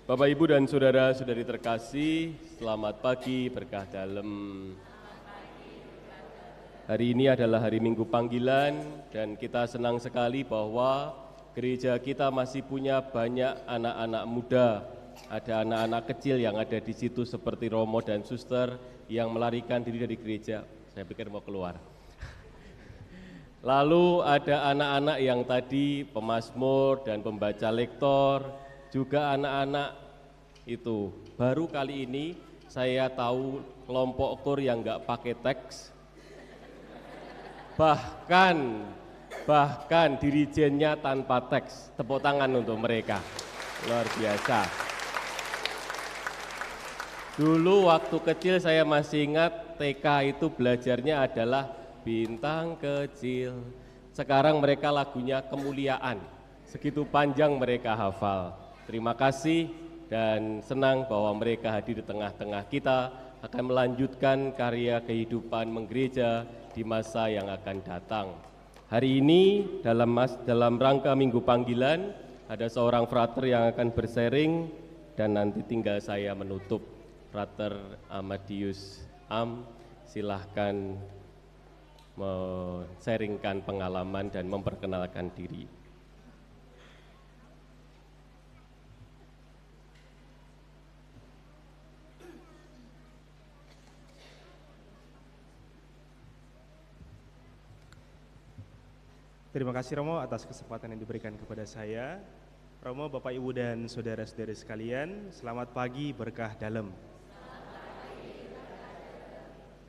Bapak, Ibu, dan saudara-saudari terkasih, selamat pagi, berkah dalam. Hari ini adalah hari Minggu Panggilan dan kita senang sekali bahwa gereja kita masih punya banyak anak-anak muda. Ada anak-anak kecil yang ada di situ seperti Romo dan Suster yang melarikan diri dari gereja. Saya pikir mau keluar. Lalu ada anak-anak yang tadi pemazmur dan pembaca lektor, juga anak-anak itu. Baru kali ini saya tahu kelompok kur yang nggak pakai teks, bahkan dirijennya tanpa teks. Tepuk tangan untuk mereka, luar biasa. Dulu waktu kecil saya masih ingat TK itu belajarnya adalah bintang kecil. Sekarang mereka lagunya kemuliaan, segitu panjang mereka hafal. Terima kasih dan senang bahwa mereka hadir di tengah-tengah kita akan melanjutkan karya kehidupan menggereja di masa yang akan datang. Hari ini dalam rangka Minggu Panggilan ada seorang frater yang akan bersharing dan nanti tinggal saya menutup. Frater Amadius Am, silahkan men-sharingkan pengalaman dan memperkenalkan diri. Terima kasih Romo atas kesempatan yang diberikan kepada saya. Romo, Bapak, Ibu, dan saudara-saudari sekalian, selamat pagi berkah dalam.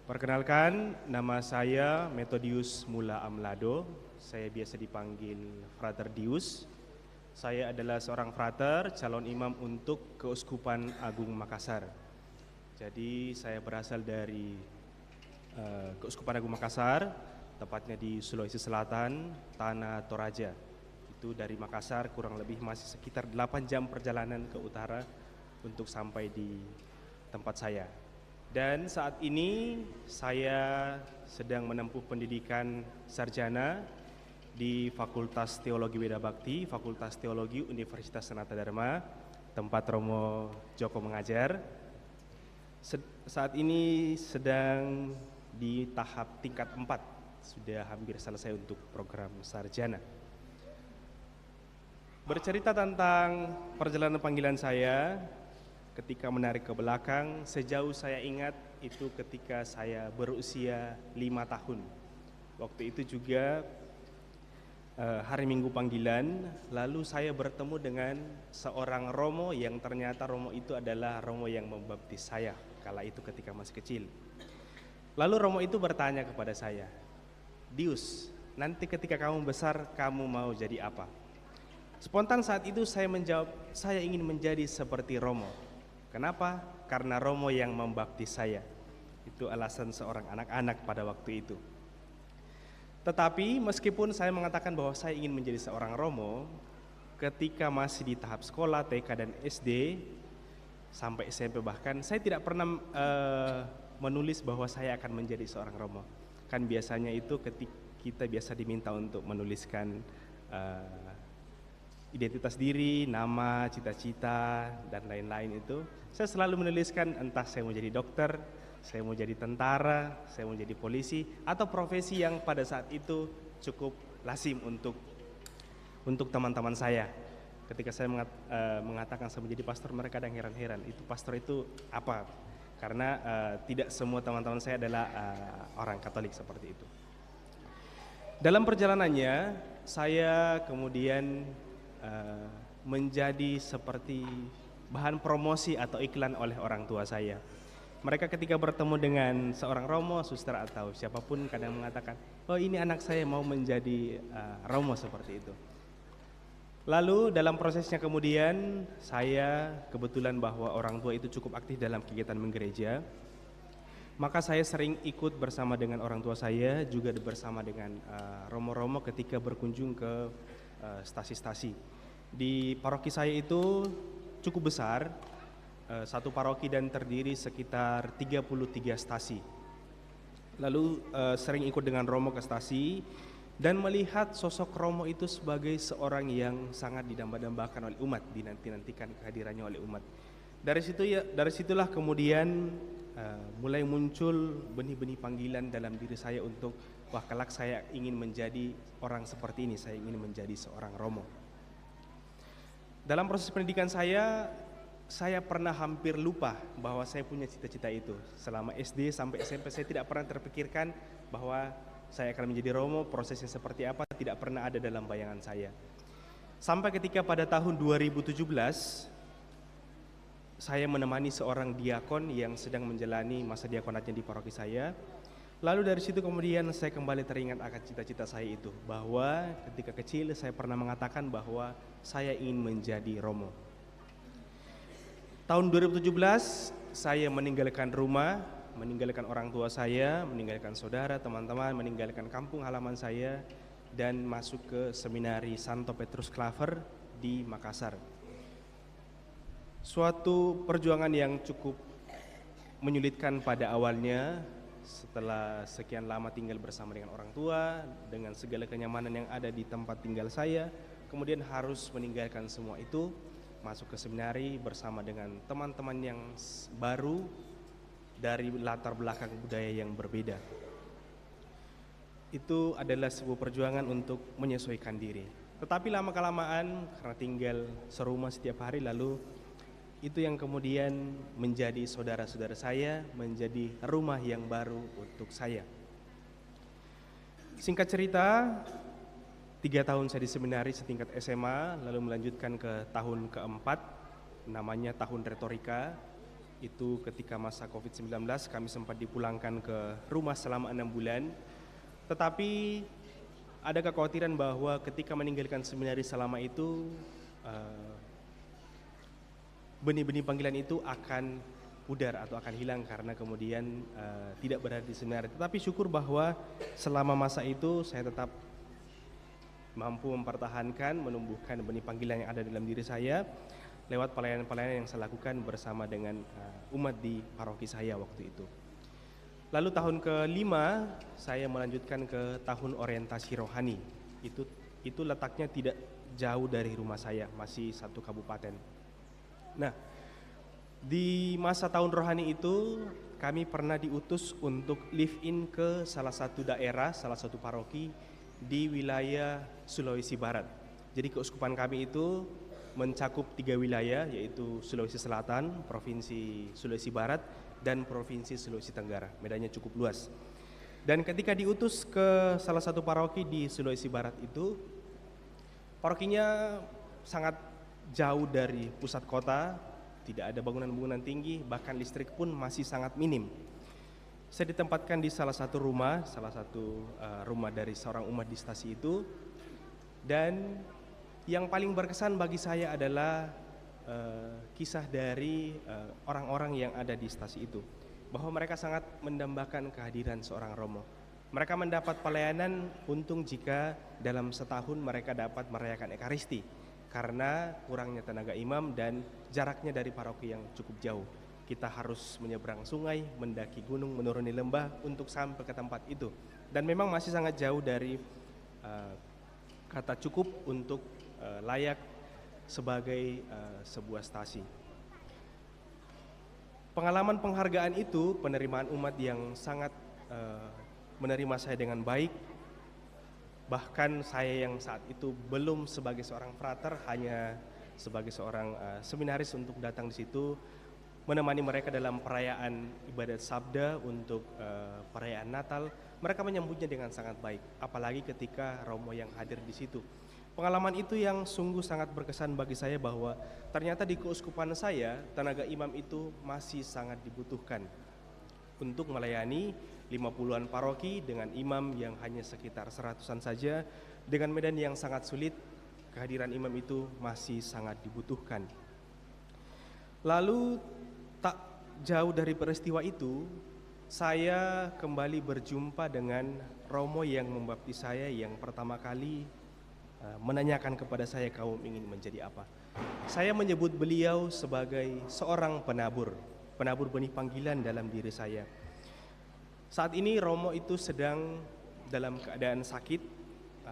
Perkenalkan, nama saya Methodius Mula Amlado. Saya biasa dipanggil Frater Dius. Saya adalah seorang frater, calon imam untuk Keuskupan Agung Makassar. Jadi saya berasal dari Keuskupan Agung Makassar, tepatnya di Sulawesi Selatan, Tanah Toraja. Itu dari Makassar kurang lebih masih sekitar 8 jam perjalanan ke utara untuk sampai di tempat saya. Dan saat ini saya sedang menempuh pendidikan sarjana di Fakultas Teologi Weda Bakti, Fakultas Teologi Universitas Sanata Dharma, tempat Romo Joko mengajar. Saat ini sedang di tahap tingkat 4, sudah hampir selesai untuk program sarjana. Bercerita tentang perjalanan panggilan saya, ketika menarik ke belakang, sejauh saya ingat itu ketika saya berusia 5 tahun. Waktu itu juga hari Minggu Panggilan, lalu saya bertemu dengan seorang Romo yang ternyata Romo itu adalah Romo yang membaptis saya kala itu ketika masih kecil. Lalu Romo itu bertanya kepada saya, "Dius, nanti ketika kamu besar kamu mau jadi apa?" Spontan saat itu saya menjawab, saya ingin menjadi seperti Romo. Kenapa? Karena Romo yang membaptis saya. Itu alasan seorang anak-anak pada waktu itu. Tetapi meskipun saya mengatakan bahwa saya ingin menjadi seorang Romo, ketika masih di tahap sekolah TK dan SD sampai SMP bahkan, saya tidak pernah menulis bahwa saya akan menjadi seorang Romo. Kan biasanya itu ketika kita biasa diminta untuk menuliskan identitas diri, nama, cita-cita, dan lain-lain itu. Saya selalu menuliskan entah saya mau jadi dokter, saya mau jadi tentara, saya mau jadi polisi, atau profesi yang pada saat itu cukup lazim untuk teman-teman saya. Ketika saya mengatakan saya menjadi pastor, mereka kadang heran-heran, itu pastor itu apa? Karena tidak semua teman-teman saya adalah orang Katolik seperti itu. Dalam perjalanannya, saya kemudian menjadi seperti bahan promosi atau iklan oleh orang tua saya. Mereka ketika bertemu dengan seorang Romo, suster atau siapapun kadang mengatakan, "Oh, ini anak saya mau menjadi Romo," seperti itu. Lalu dalam prosesnya kemudian saya kebetulan bahwa orang tua itu cukup aktif dalam kegiatan menggereja. Maka saya sering ikut bersama dengan orang tua saya, juga bersama dengan Romo-Romo ketika berkunjung ke stasi-stasi. Di paroki saya itu cukup besar, satu paroki dan terdiri sekitar 33 stasi. Lalu sering ikut dengan Romo ke stasi, dan melihat sosok Romo itu sebagai seorang yang sangat didamba-dambakan oleh umat, dinanti-nantikan kehadirannya oleh umat. Dari situlah kemudian mulai muncul benih-benih panggilan dalam diri saya untuk wah, kelak saya ingin menjadi orang seperti ini, saya ingin menjadi seorang Romo. Dalam proses pendidikan saya pernah hampir lupa bahwa saya punya cita-cita itu. Selama SD sampai SMP saya tidak pernah terpikirkan bahwa saya akan menjadi Romo, prosesnya seperti apa tidak pernah ada dalam bayangan saya. Sampai ketika pada tahun 2017 saya menemani seorang diakon yang sedang menjalani masa diakonatnya di paroki saya. Lalu dari situ kemudian saya kembali teringat akan cita-cita saya itu, bahwa ketika kecil saya pernah mengatakan bahwa saya ingin menjadi Romo. Tahun 2017 saya meninggalkan rumah, meninggalkan orang tua saya, meninggalkan saudara, teman-teman, meninggalkan kampung halaman saya dan masuk ke seminari Santo Petrus Claver di Makassar. Suatu perjuangan yang cukup menyulitkan pada awalnya. Setelah sekian lama tinggal bersama dengan orang tua, dengan segala kenyamanan yang ada di tempat tinggal saya, kemudian harus meninggalkan semua itu, masuk ke seminari bersama dengan teman-teman yang baru dari latar belakang budaya yang berbeda. Itu adalah sebuah perjuangan untuk menyesuaikan diri. Tetapi lama-kelamaan karena tinggal serumah setiap hari, lalu itu yang kemudian menjadi saudara-saudara saya, menjadi rumah yang baru untuk saya. Singkat cerita, 3 tahun saya di seminari setingkat SMA, lalu melanjutkan ke tahun keempat, namanya tahun retorika. Itu ketika masa COVID-19 kami sempat dipulangkan ke rumah selama 6 bulan. Tetapi ada kekhawatiran bahwa ketika meninggalkan seminari selama itu, benih-benih panggilan itu akan pudar atau akan hilang karena kemudian tidak berada di seminari. Tetapi syukur bahwa selama masa itu saya tetap mampu mempertahankan, menumbuhkan benih panggilan yang ada dalam diri saya lewat pelayanan-pelayanan yang saya lakukan bersama dengan umat di paroki saya waktu itu. Lalu tahun ke-5 saya melanjutkan ke tahun orientasi rohani. Itu letaknya tidak jauh dari rumah saya, masih satu kabupaten. Nah, di masa tahun rohani itu kami pernah diutus untuk live in ke salah satu daerah, salah satu paroki di wilayah Sulawesi Barat. Jadi keuskupan kami itu mencakup 3 wilayah, yaitu Sulawesi Selatan, Provinsi Sulawesi Barat, dan Provinsi Sulawesi Tenggara. Medannya cukup luas. Dan ketika diutus ke salah satu paroki di Sulawesi Barat itu, parokinya sangat jauh dari pusat kota, tidak ada bangunan-bangunan tinggi, bahkan listrik pun masih sangat minim. Saya ditempatkan di salah satu rumah dari seorang umat di stasi itu, dan yang paling berkesan bagi saya adalah kisah dari orang-orang yang ada di stasi itu, bahwa mereka sangat mendambakan kehadiran seorang Romo. Mereka mendapat pelayanan untung jika dalam setahun mereka dapat merayakan Ekaristi, karena kurangnya tenaga imam dan jaraknya dari paroki yang cukup jauh. Kita harus menyeberang sungai, mendaki gunung, menuruni lembah untuk sampai ke tempat itu. Dan memang masih sangat jauh dari kata cukup untuk layak sebagai sebuah stasi. Pengalaman penghargaan itu, penerimaan umat yang sangat menerima saya dengan baik. Bahkan saya yang saat itu belum sebagai seorang frater, hanya sebagai seorang seminaris untuk datang di situ, menemani mereka dalam perayaan ibadat sabda untuk perayaan Natal. Mereka menyambutnya dengan sangat baik, apalagi ketika Romo yang hadir di situ. Pengalaman itu yang sungguh sangat berkesan bagi saya, bahwa ternyata di keuskupan saya tenaga imam itu masih sangat dibutuhkan untuk melayani 50-an paroki dengan imam yang hanya sekitar 100-an saja. Dengan medan yang sangat sulit, kehadiran imam itu masih sangat dibutuhkan. Lalu tak jauh dari peristiwa itu, saya kembali berjumpa dengan Romo yang membaptis saya, yang pertama kali menanyakan kepada saya, kamu ingin menjadi apa? Saya menyebut beliau sebagai seorang penabur benih panggilan dalam diri saya. Saat ini Romo itu sedang dalam keadaan sakit,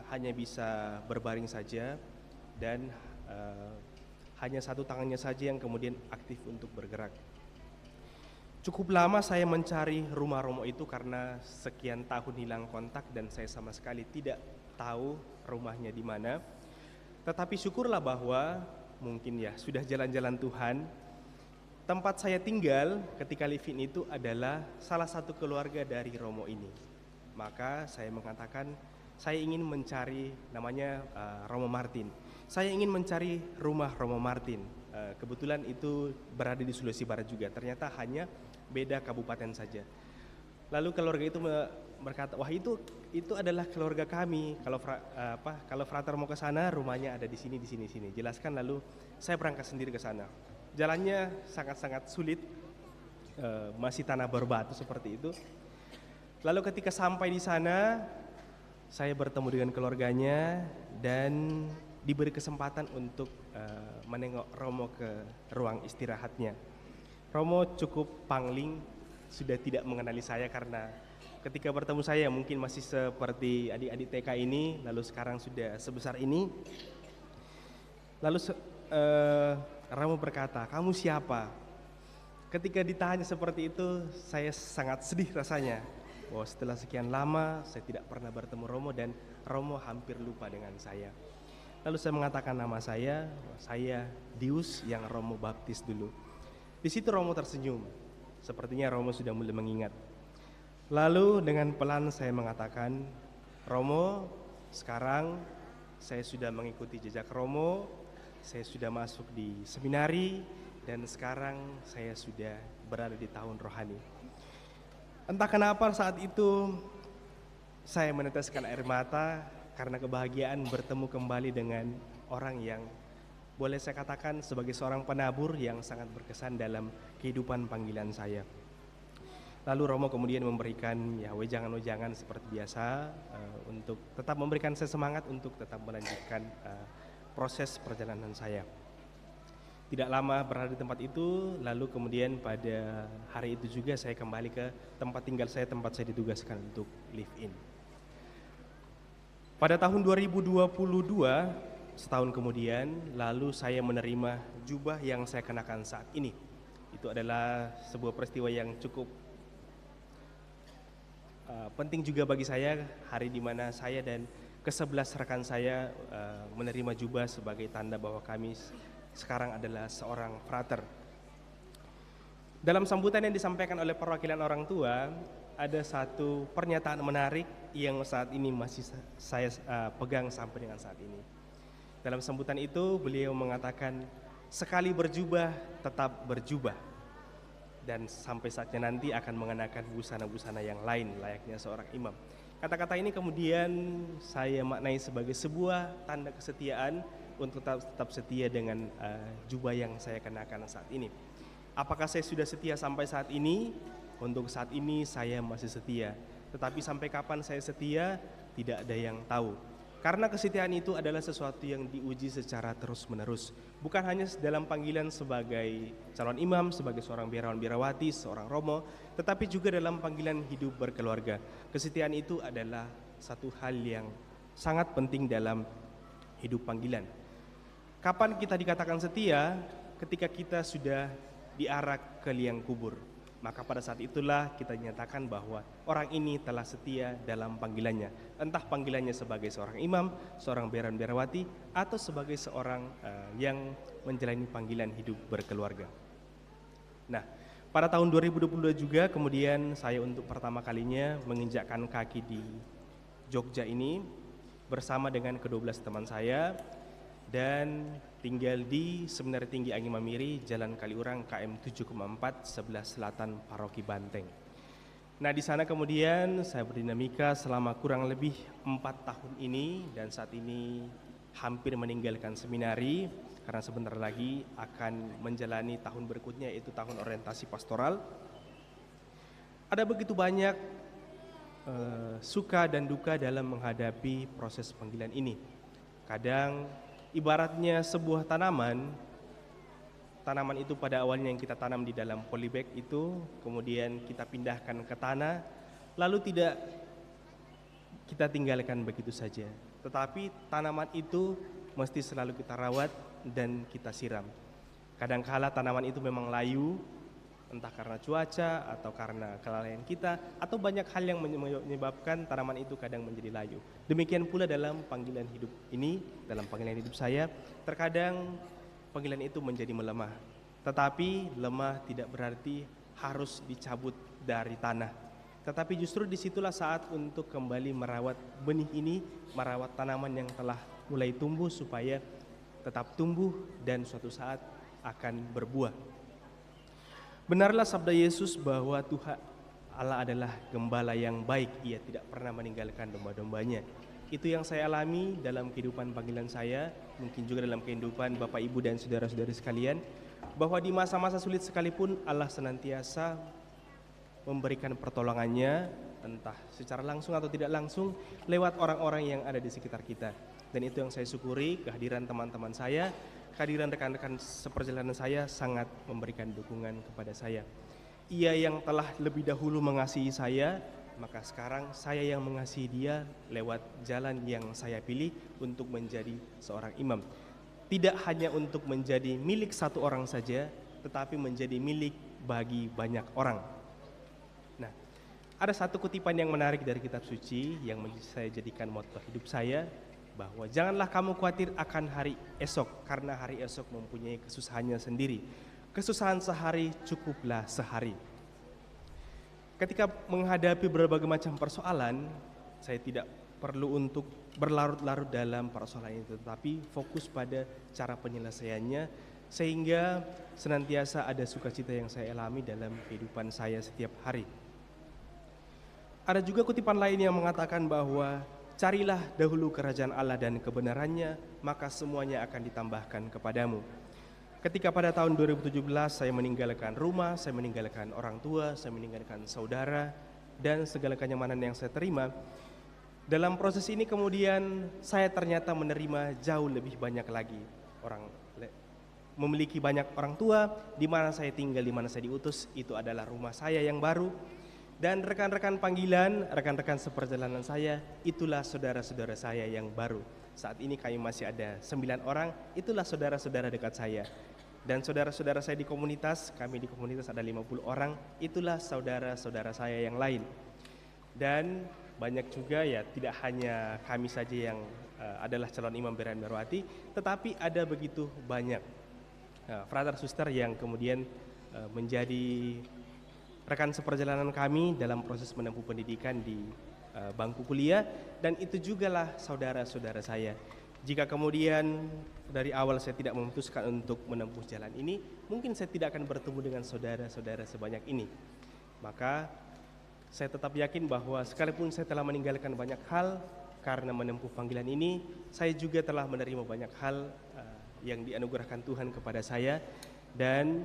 hanya bisa berbaring saja dan hanya satu tangannya saja yang kemudian aktif untuk bergerak. Cukup lama saya mencari rumah Romo itu karena sekian tahun hilang kontak dan saya sama sekali tidak tahu rumahnya di mana. Tetapi syukurlah bahwa mungkin ya sudah jalan-jalan Tuhan. Tempat saya tinggal ketika live-in itu adalah salah satu keluarga dari Romo ini. Maka saya mengatakan saya ingin mencari namanya Romo Martin. Saya ingin mencari rumah Romo Martin. Kebetulan itu berada di Sulawesi Barat juga. Ternyata hanya beda kabupaten saja. Lalu keluarga itu berkata, wah itu adalah keluarga kami. Kalau frater mau ke sana, rumahnya ada di sini. Jelaskan, lalu saya berangkat sendiri ke sana. Jalannya sangat-sangat sulit, masih tanah berbatu seperti itu. Lalu ketika sampai di sana, saya bertemu dengan keluarganya dan diberi kesempatan untuk menengok Romo ke ruang istirahatnya. Romo cukup pangling, sudah tidak mengenali saya karena ketika bertemu saya mungkin masih seperti adik-adik TK ini, lalu sekarang sudah sebesar ini. Lalu Romo berkata, kamu siapa? Ketika ditanya seperti itu, saya sangat sedih rasanya. Bahwa setelah sekian lama saya tidak pernah bertemu Romo dan Romo hampir lupa dengan saya. Lalu saya mengatakan nama saya Dius yang Romo baptis dulu. Di situ Romo tersenyum. Sepertinya Romo sudah mulai mengingat. Lalu dengan pelan saya mengatakan, Romo, sekarang saya sudah mengikuti jejak Romo. Saya sudah masuk di seminari dan sekarang saya sudah berada di tahun rohani. Entah kenapa saat itu saya meneteskan air mata karena kebahagiaan bertemu kembali dengan orang yang boleh saya katakan sebagai seorang penabur yang sangat berkesan dalam kehidupan panggilan saya. Lalu Romo kemudian memberikan wejangan-wejangan seperti biasa untuk tetap memberikan saya semangat untuk tetap melanjutkan proses perjalanan saya. Tidak lama berada di tempat itu, lalu kemudian pada hari itu juga saya kembali ke tempat tinggal saya, tempat saya ditugaskan untuk live in. Pada tahun 2022, setahun kemudian, lalu saya menerima jubah yang saya kenakan saat ini. Itu adalah sebuah peristiwa yang cukup penting juga bagi saya, hari di mana saya dan ke-11 rekan saya menerima jubah sebagai tanda bahwa kami sekarang adalah seorang frater. Dalam sambutan yang disampaikan oleh perwakilan orang tua, ada satu pernyataan menarik yang saat ini masih saya pegang sampai dengan saat ini. Dalam sambutan itu beliau mengatakan, sekali berjubah tetap berjubah, dan sampai saatnya nanti akan mengenakan busana-busana yang lain layaknya seorang imam. Kata-kata ini kemudian saya maknai sebagai sebuah tanda kesetiaan untuk tetap setia dengan jubah yang saya kenakan saat ini. Apakah saya sudah setia sampai saat ini? Untuk saat ini saya masih setia. Tetapi sampai kapan saya setia, tidak ada yang tahu. Karena kesetiaan itu adalah sesuatu yang diuji secara terus-menerus. Bukan hanya dalam panggilan sebagai calon imam, sebagai seorang biarawan-biarawati, seorang romo, tetapi juga dalam panggilan hidup berkeluarga. Kesetiaan itu adalah satu hal yang sangat penting dalam hidup panggilan. Kapan kita dikatakan setia? Ketika kita sudah diarak ke liang kubur. Maka pada saat itulah kita nyatakan bahwa orang ini telah setia dalam panggilannya. Entah panggilannya sebagai seorang imam, seorang biarawan-biarawati, atau sebagai seorang yang menjalani panggilan hidup berkeluarga. Nah, pada tahun 2022 juga kemudian saya untuk pertama kalinya menginjakkan kaki di Jogja ini bersama dengan ke-12 teman saya dan tinggal di Seminari Tinggi Anggi Mamiri, Jalan Kaliurang, KM 7,4, sebelah selatan Paroki Banteng. Nah, di sana kemudian saya berdinamika selama kurang lebih 4 tahun ini dan saat ini hampir meninggalkan seminari karena sebentar lagi akan menjalani tahun berikutnya, yaitu tahun orientasi pastoral. Ada begitu banyak suka dan duka dalam menghadapi proses panggilan ini. Kadang ibaratnya sebuah tanaman itu pada awalnya yang kita tanam di dalam polybag itu, kemudian kita pindahkan ke tanah, lalu tidak kita tinggalkan begitu saja. Tetapi tanaman itu mesti selalu kita rawat dan kita siram. Kadangkala tanaman itu memang layu, entah karena cuaca atau karena kelalaian kita, atau banyak hal yang menyebabkan tanaman itu kadang menjadi layu. Demikian pula dalam panggilan hidup ini, dalam panggilan hidup saya, terkadang panggilan itu menjadi melemah. Tetapi lemah tidak berarti harus dicabut dari tanah. Tetapi justru disitulah saat untuk kembali merawat benih ini, merawat tanaman yang telah mulai tumbuh supaya tetap tumbuh dan suatu saat akan berbuah. Benarlah sabda Yesus bahwa Tuhan Allah adalah gembala yang baik, Ia tidak pernah meninggalkan domba-dombanya. Itu yang saya alami dalam kehidupan panggilan saya, mungkin juga dalam kehidupan Bapak Ibu dan saudara-saudari sekalian, bahwa di masa-masa sulit sekalipun Allah senantiasa memberikan pertolongannya, entah secara langsung atau tidak langsung, lewat orang-orang yang ada di sekitar kita. Dan itu yang saya syukuri, kehadiran teman-teman saya, kehadiran rekan-rekan seperjalanan saya sangat memberikan dukungan kepada saya. Ia yang telah lebih dahulu mengasihi saya, maka sekarang saya yang mengasihi dia lewat jalan yang saya pilih untuk menjadi seorang imam. Tidak hanya untuk menjadi milik satu orang saja, tetapi menjadi milik bagi banyak orang. Nah, ada satu kutipan yang menarik dari kitab suci yang saya jadikan moto hidup saya, bahwa janganlah kamu khawatir akan hari esok, karena hari esok mempunyai kesusahannya sendiri. Kesusahan sehari cukuplah sehari. Ketika menghadapi berbagai macam persoalan, saya tidak perlu untuk berlarut-larut dalam persoalan itu, tetapi fokus pada cara penyelesaiannya, sehingga senantiasa ada sukacita yang saya alami dalam kehidupan saya setiap hari. Ada juga kutipan lain yang mengatakan bahwa carilah dahulu kerajaan Allah dan kebenarannya, maka semuanya akan ditambahkan kepadamu. Ketika pada tahun 2017 saya meninggalkan rumah, saya meninggalkan orang tua, saya meninggalkan saudara, dan segala kenyamanan yang saya terima, dalam proses ini kemudian saya ternyata menerima jauh lebih banyak lagi. Memiliki banyak orang tua, di mana saya tinggal, di mana saya diutus, itu adalah rumah saya yang baru. Dan rekan-rekan panggilan, rekan-rekan seperjalanan saya, itulah saudara-saudara saya yang baru. Saat ini kami masih ada 9 orang, itulah saudara-saudara dekat saya. Dan saudara-saudara saya di komunitas, kami di komunitas ada 50 orang, itulah saudara-saudara saya yang lain. Dan banyak juga ya, tidak hanya kami saja yang adalah calon imam Beran Merwati, tetapi ada begitu banyak frater suster yang kemudian menjadi rekan seperjalanan kami dalam proses menempuh pendidikan di bangku kuliah, dan itu jugalah saudara-saudara saya. Jika kemudian dari awal saya tidak memutuskan untuk menempuh jalan ini, mungkin saya tidak akan bertemu dengan saudara-saudara sebanyak ini. Maka saya tetap yakin bahwa sekalipun saya telah meninggalkan banyak hal karena menempuh panggilan ini, saya juga telah menerima banyak hal yang dianugerahkan Tuhan kepada saya. Dan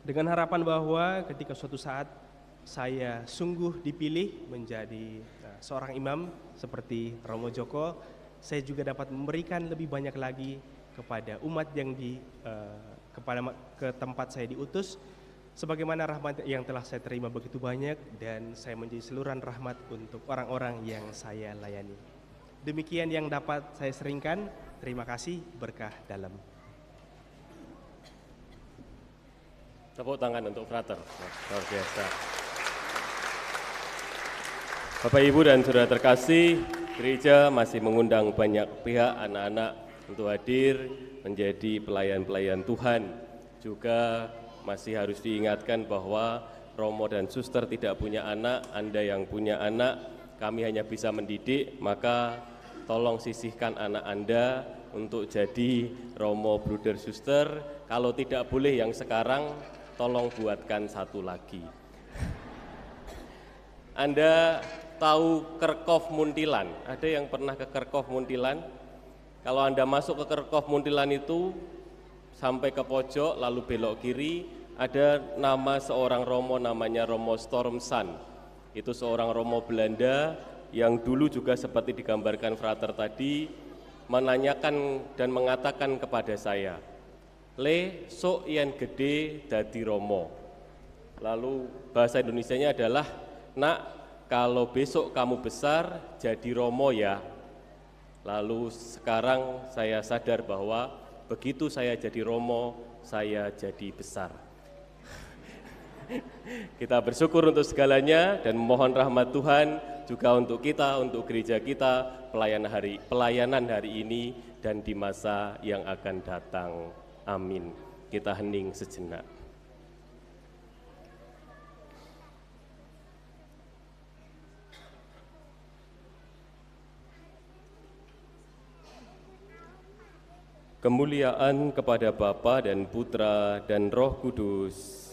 dengan harapan bahwa ketika suatu saat saya sungguh dipilih menjadi seorang imam seperti Romo Joko, saya juga dapat memberikan lebih banyak lagi kepada umat yang ke tempat saya diutus, sebagaimana rahmat yang telah saya terima begitu banyak, dan saya menjadi saluran rahmat untuk orang-orang yang saya layani. Demikian yang dapat saya seringkan. Terima kasih, berkah dalam. Tepuk tangan untuk frater, luar biasa. Bapak Ibu dan saudara terkasih, gereja masih mengundang banyak pihak anak-anak untuk hadir menjadi pelayan-pelayan Tuhan. Juga masih harus diingatkan bahwa Romo dan Suster tidak punya anak, Anda yang punya anak, kami hanya bisa mendidik, maka tolong sisihkan anak Anda untuk jadi Romo Bruder Suster. Kalau tidak boleh yang sekarang, tolong buatkan satu lagi. Anda tahu Kerkhof Muntilan? Ada yang pernah ke Kerkhof Muntilan? Kalau Anda masuk ke Kerkhof Muntilan itu sampai ke pojok lalu belok kiri, ada nama seorang Romo namanya Romo Stormsan. Itu seorang Romo Belanda yang dulu juga seperti digambarkan frater tadi, menanyakan dan mengatakan kepada saya, "Le, sok yen gede dadi Romo." Lalu bahasa Indonesianya adalah, "Nak, kalau besok kamu besar, jadi Romo ya. Lalu sekarang saya sadar bahwa begitu saya jadi Romo, saya jadi besar. Kita bersyukur untuk segalanya dan mohon rahmat Tuhan juga untuk kita, untuk gereja kita, pelayanan hari ini dan di masa yang akan datang. Amin. Kita hening sejenak. Kemuliaan kepada Bapa dan Putra dan Roh Kudus.